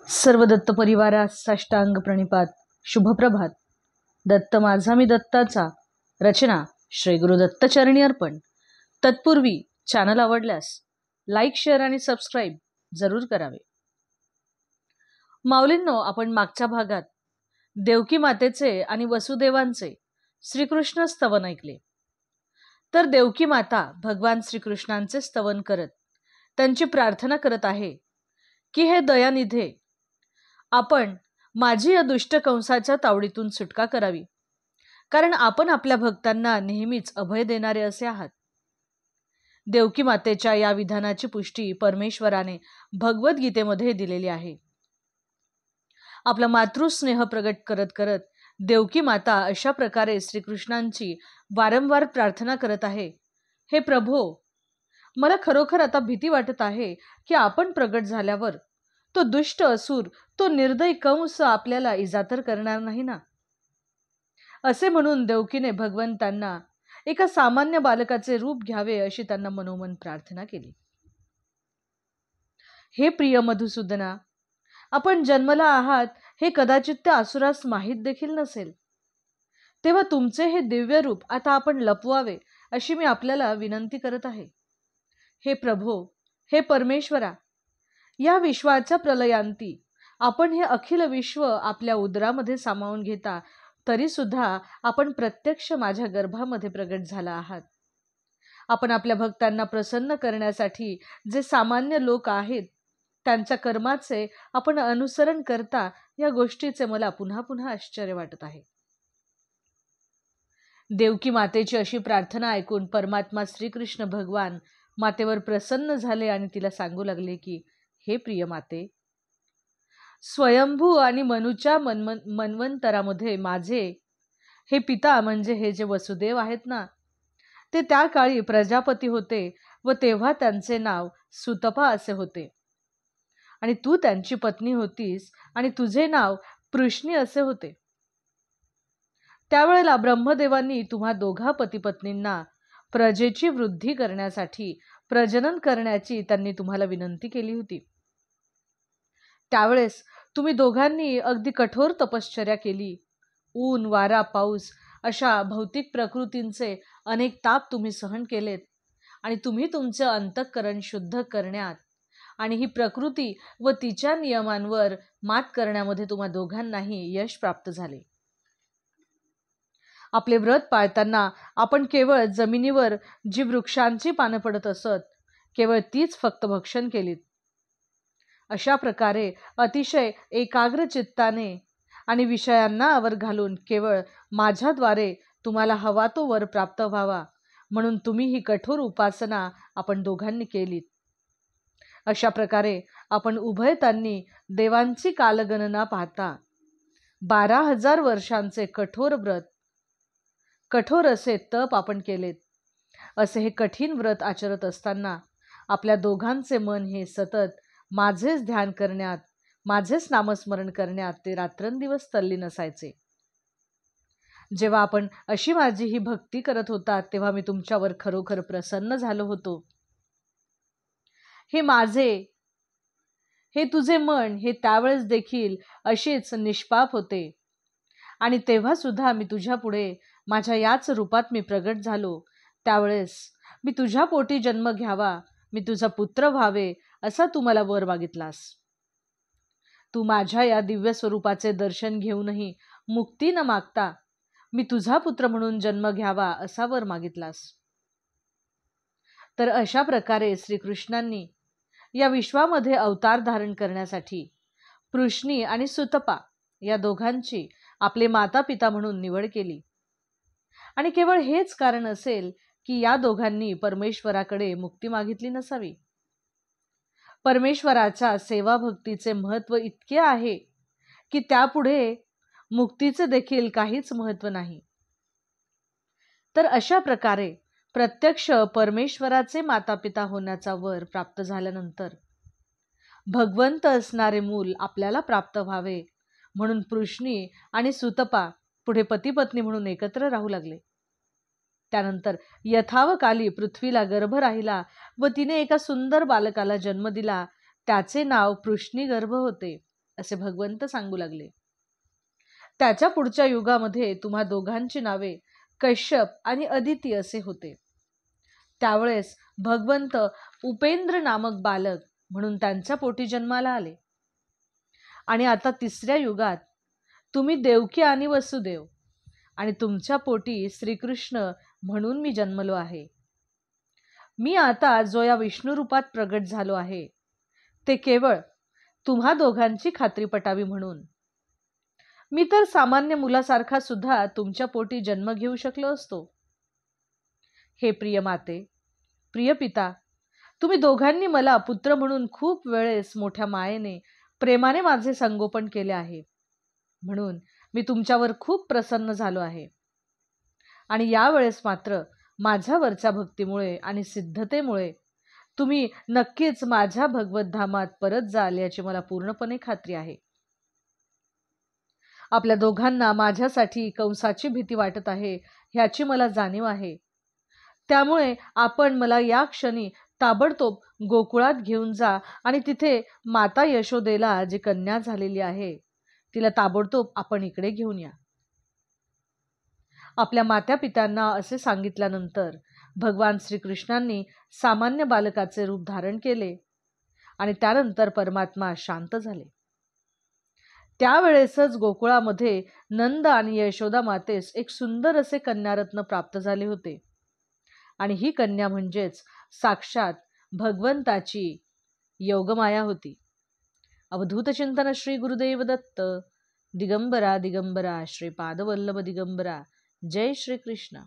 सर्व दत्त परिवारास साष्टांग प्रणिपात. शुभप्रभात. दत्त माझा मी दत्ताचा. रचना श्री गुरु दत्त चरणी अर्पण. तत्पूर्वी चॅनल आवडल्यास लाईक, शेअर आणि सबस्क्राईब जरूर करावे. माऊलींनो, आपण मागच्या भागात देवकी मातेचे आणि वसुदेवांचे श्रीकृष्ण स्तवन ऐकले. तर देवकी माता भगवान श्रीकृष्णांचे स्तवन करत त्यांची प्रार्थना करत आहे की हे दयानिधे, आपण माझी या दुष्ट कंसाच्या तावडीतून सुटका करावी, कारण आपण आपल्या भक्तांना नेहमीच अभय देणारे असे आहात. देवकी मातेच्या या विधानाची पुष्टी परमेश्वराने भगवद्गीतेमध्ये दिलेली आहे. आपला मातृस्नेह प्रगट करत करत देवकी माता अशा प्रकारे श्रीकृष्णांची वारंवार प्रार्थना करत आहे, हे प्रभो, मला खरोखर आता भीती वाटत आहे की आपण प्रगट झाल्यावर तो दुष्ट असुर, तो निर्दयी कंस आपल्याला इजा तर करणार नाही ना. असे म्हणून देवकीने भगवंतांना एका सामान्य बालकाचे रूप घ्यावे अशी त्यांना मनोमन प्रार्थना केली. हे प्रिय मधुसूदना, आपण जन्मला आहात हे कदाचित त्या असुरास माहीत देखील नसेल, तेव्हा तुमचे हे दिव्य रूप आता आपण लपवावे अशी मी आपल्याला विनंती करत आहे. हे प्रभो, हे परमेश्वरा, या विश्वाच्या प्रलयांती आपण हे अखिल विश्व आपल्या उदरामध्ये सामावून घेता तरी सुद्धा आपण प्रत्यक्ष माझ्या गर्भामध्ये प्रगट झाला आहात. आपण आपल्या भक्तांना प्रसन्न करण्यासाठी जे सामान्य लोक आहेत त्यांच्या कर्माचे आपण अनुसरण करता, या गोष्टीचे मला पुन्हा पुन्हा आश्चर्य वाटत आहे. देवकी मातेची अशी प्रार्थना ऐकून परमात्मा श्रीकृष्ण भगवान मातेवर प्रसन्न झाले आणि तिला सांगू लागले की, हे प्रिय माते, स्वयंभू आणि मनुच्या मन्वंतरामध्ये माझे हे पिता म्हणजे हे जे वसुदेव आहेत ना, ते त्या काळी प्रजापती होते व तेव्हा त्यांचे नाव सुतपा असे होते. आणि तू त्यांची पत्नी होतीस आणि तुझे नाव पृश्नी असे होते. त्यावेळेला ब्रह्मदेवांनी तुम्हा दोघा पतिपत्नींना प्रजेची वृद्धी करण्यासाठी प्रजनन करण्याची त्यांनी तुम्हाला विनंती केली होती. त्यावेळेस तुम्ही दोघांनी अगदी कठोर तपश्चर्या केली. ऊन, वारा, पाऊस अशा भौतिक प्रकृतींचे अनेक ताप तुम्ही सहन केलेत आणि तुम्ही तुमचे अंतःकरण शुद्ध करण्यात आणि ही प्रकृती व तिच्या नियमांवर मात करण्यामध्ये तुम्हा दोघांनाही यश प्राप्त झाले. आपले व्रत पाळताना आपण केवळ जमिनीवर जी वृक्षांची पानं पडत असत, केवळ तीच फक्त भक्षण केलीत. अशा प्रकारे अतिशय एकाग्र चित्ताने आणि विषयांना आवर घालून केवळ माझ्याद्वारे तुम्हाला हवा तो वर प्राप्त व्हावा म्हणून तुम्ही ही कठोर उपासना आपण दोघांनी केलीत. अशा प्रकारे आपण उभयतांनी देवांची कालगणना पाहता 12,000 वर्षांचे कठोर व्रत, कठोर असे तप आपण केलेत. असे हे कठीण व्रत आचरत असताना आपल्या दोघांचे मन हे सतत माझेच ध्यान करण्यात, माझेच नामस्मरण करण्यात ते रात्रंदिवस तल्लीन असायचे. जेव्हा आपण अशी माझी ही भक्ती करत होता तेव्हा मी तुमच्यावर खरोखर प्रसन्न झालो होतो. हे माझे, हे तुझे मन हे त्यावेळेस देखील अशीच निष्पाप होते आणि तेव्हा सुद्धा मी तुझ्या पुढे माझ्या याच रूपात मी प्रगट झालो. त्यावेळेस मी तुझ्या पोटी जन्म घ्यावा, मी तुझा पुत्र व्हावे असा तू मला वर मागितलास. तू माझ्या या दिव्य स्वरूपाचे दर्शन घेऊनही मुक्ती न मागता मी तुझा पुत्र म्हणून जन्म घ्यावा असा वर मागितलास. तर अशा प्रकारे श्रीकृष्णांनी या विश्वामध्ये अवतार धारण करण्यासाठी पृश्नी आणि सुतपा या दोघांची आपले माता पिता म्हणून निवड केली. आणि केवळ हेच कारण असेल की या दोघांनी परमेश्वराकडे मुक्ती मागितली नसावी. परमेश्वराच्या सेवा भक्तीचे महत्त्व इतके आहे की त्यापुढे मुक्तीचे देखील काहीच महत्त्व नाही. तर अशा प्रकारे प्रत्यक्ष परमेश्वराचे माता पिता होण्याचा वर प्राप्त झाल्यानंतर भगवंत असणारे मूल आपल्याला प्राप्त व्हावे म्हणून पृश्नी आणि सुतपा पुढे पतिपत्नी म्हणून एकत्र राहू लागले. त्यानंतर यथावकाली पृथ्वीला गर्भ राहिला व तिने एका सुंदर बालकाला जन्म दिला. त्याचे नाव पृश्नी गर्भ होते. असे भगवंत सांगू लागले. त्याच्या पुढच्या युगामध्ये तुम्हा दोघांची नावे कश्यप आणि अदिती असे होते. त्यावेळेस भगवंत उपेंद्र नामक बालक म्हणून त्यांच्या पोटी जन्माला आले. आणि आता तिसऱ्या युगात तुम्ही देवकी आणि वसुदेव आणि तुमच्या पोटी श्रीकृष्ण म्हणून मी जन्मलो आहे. मी आता जो या विष्णू रूपात प्रगट झालो आहे ते केवळ तुम्हा दोघांची खात्री पटावी म्हणून. मी तर सामान्य मुलासारखा सुद्धा तुमच्या पोटी जन्म घेऊ शकलो असतो. हे प्रिय माते, प्रिय पिता, तुम्ही दोघांनी मला पुत्र म्हणून खूप वेळेस मोठ्या मायेने प्रेमाने माझे संगोपन केले आहे, म्हणून मी तुमच्यावर खूप प्रसन्न झालो आहे. आणि यावेळेस मात्र माझ्यावरच्या भक्तीमुळे आणि सिद्धतेमुळे तुम्ही नक्कीच माझ्या भगवत धामात परत जाल याची मला पूर्णपणे खात्री आहे. आपल्या दोघांना माझ्यासाठी कंसाची भीती वाटत आहे ह्याची मला जाणीव आहे. त्यामुळे आपण मला या क्षणी ताबडतोब गोकुळात घेऊन जा आणि तिथे माता यशोदेला जी कन्या झालेली आहे तिला ताबडतोब आपण इकडे घेऊन या. आपल्या मात्या पित्यांना असे सांगितल्यानंतर भगवान श्रीकृष्णांनी सामान्य बालकाचे रूप धारण केले आणि त्यानंतर परमात्मा शांत झाले. त्यावेळेसच गोकुळामध्ये नंद आणि यशोदा मातेस एक सुंदर असे कन्यारत्न प्राप्त झाले होते. आणि ही कन्या म्हणजेच साक्षात भगवंताची योगमाया होती. अवधूत चिंतन श्री गुरुदेव दत्त. दिगंबरा दिगंबरा श्रीपाद वल्लभ दिगंबरा. जय श्री कृष्ण.